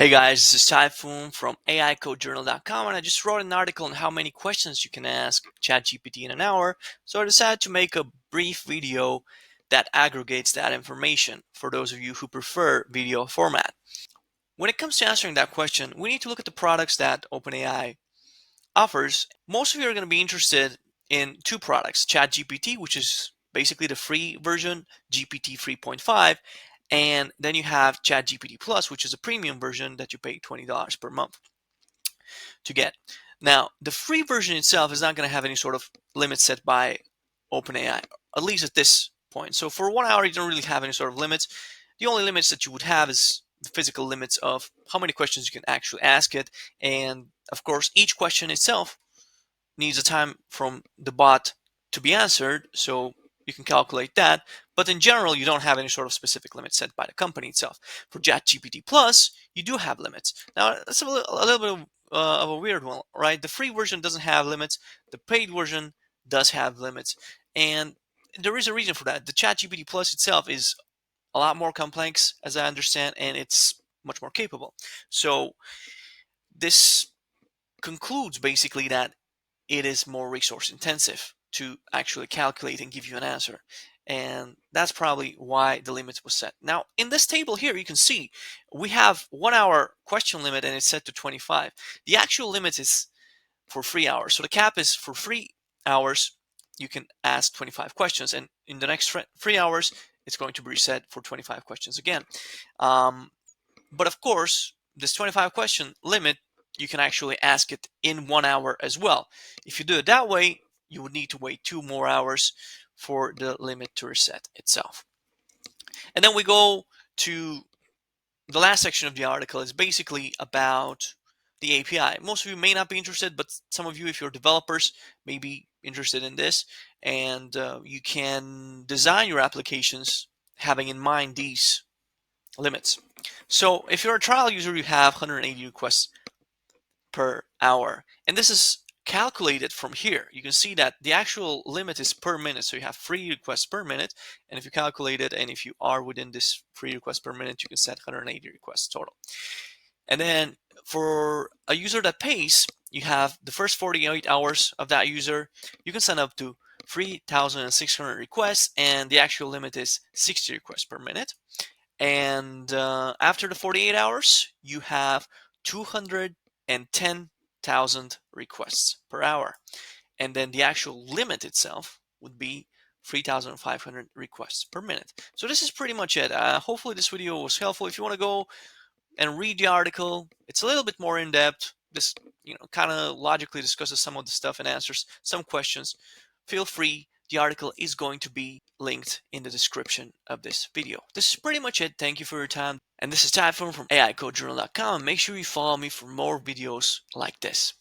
Hey guys, this is Typhoon from AICodeJournal.com, and I just wrote an article on how many questions you can ask ChatGPT in an hour. So I decided to make a brief video that aggregates that information for those of you who prefer video format. When it comes to answering that question, we need to look at the products that OpenAI offers. Most of you are going to be interested in two products, ChatGPT, which is basically the free version, GPT 3.5, and then you have ChatGPT Plus, which is a premium version that you pay $20 per month to get. Now, the free version itself is not going to have any sort of limit set by OpenAI, at least at this point. So for 1 hour, you don't really have any sort of limits. The only limits that you would have is the physical limits of how many questions you can actually ask it. And of course, each question itself needs a time from the bot to be answered, so you can calculate that. But in general, you don't have any sort of specific limit set by the company itself. For ChatGPT Plus, you do have limits. Now, that's a little bit of a weird one, right? The free version doesn't have limits. The paid version does have limits. And there is a reason for that. The ChatGPT Plus itself is a lot more complex, as I understand, and it's much more capable. So this concludes basically that it is more resource intensive to actually calculate and give you an answer. And that's probably why the limit was set. Now, in this table here, you can see we have 1 hour question limit and it's set to 25. The actual limit is for 3 hours. So the cap is for 3 hours, you can ask 25 questions. And in the next 3 hours, it's going to be reset for 25 questions again. But of course, this 25 question limit, you can actually ask it in 1 hour as well. If you do it that way, you would need to wait 2 more hours for the limit to reset itself. And then we go to the last section of the article is basically about the API. Most of you may not be interested, but some of you, if you're developers, may be interested in this. And you can design your applications having in mind these limits. So if you're a trial user, you have 180 requests per hour. And this is calculated from here. You can see that the actual limit is per minute. So you have 3 requests per minute. And if you calculate it, and if you are within this 3 requests per minute, you can set 180 requests total. And then for a user that pays, you have the first 48 hours of that user. You can send up to 3,600 requests, and the actual limit is 60 requests per minute. And after the 48 hours, you have 210,000 requests per hour. And then the actual limit itself would be 3,500 requests per minute. So this is pretty much it. Hopefully this video was helpful. If you want to go and read the article, it's a little bit more in depth. This, kind of logically discusses some of the stuff and answers some questions. Feel free. The article is going to be linked in the description of this video. This is pretty much it. Thank you for your time. And this is Typhoon from AICodeJournal.com. Make sure you follow me for more videos like this.